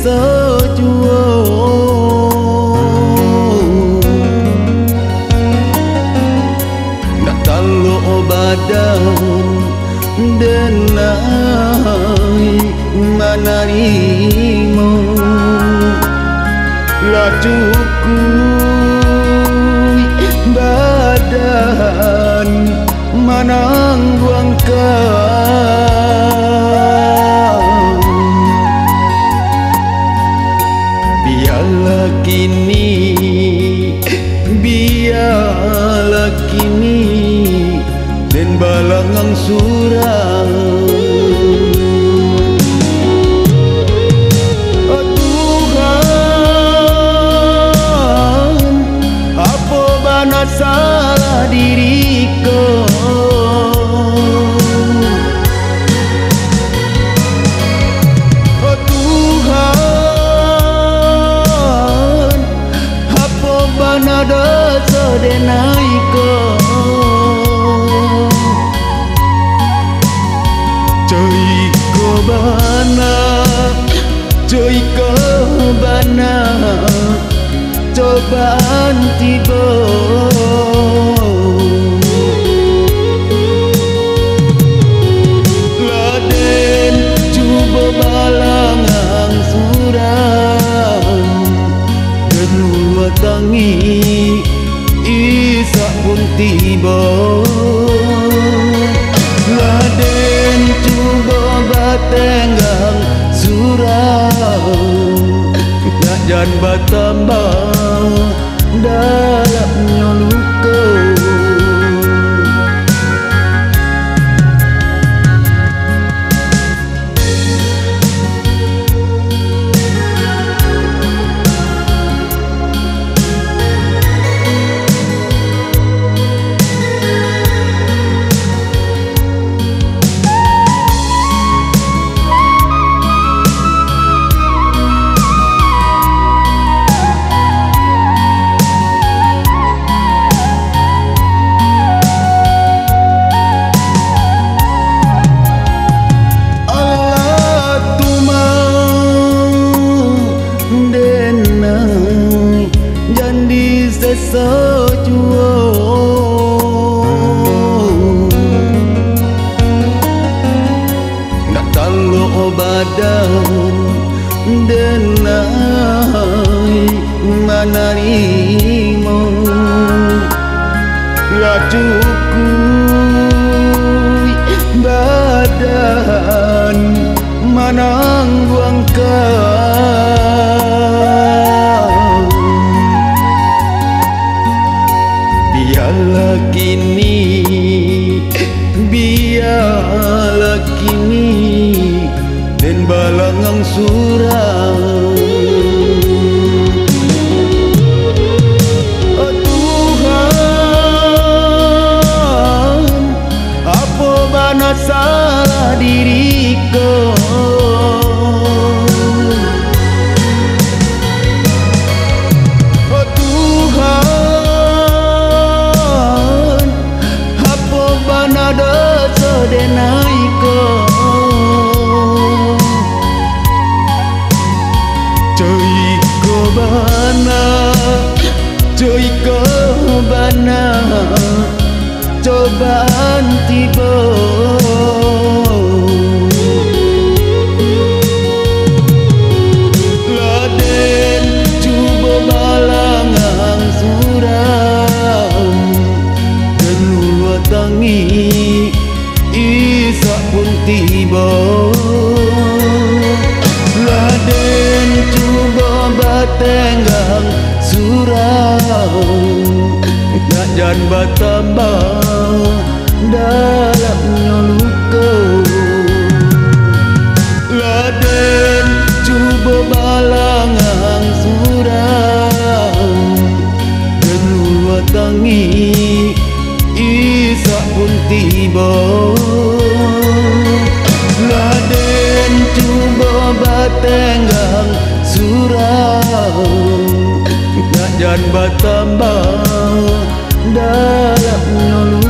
sejuo nak talo badan denai manarimo lajuku badan manangguangkan biarlah kini dan balangang surang oh Tuhan apa bana salah diriku oh Tuhan apa bana dosa denaiku Joiko bana cobaan tiba laden cuba balangang surang dan watangi isak pun tiba laden cuba batenggang surang nak jan batambah dalamnya luka sejuo nak talo badan denai manarimo lajuku badan manangguangkan biarlah kini dan balangang surang oh Tuhan apa bana salah diriku oh Tuhan apa bana dosa denaiku Joiko bana cobaan tiba laden cuba balangang surang dan watangi isak pun tiba laden cuba batenggang surang nak jan batambah dalamnya luka laden cuba balangang surang dan watangi isak pun tiba laden cuba batenggang surang nak jan batambah dalamnya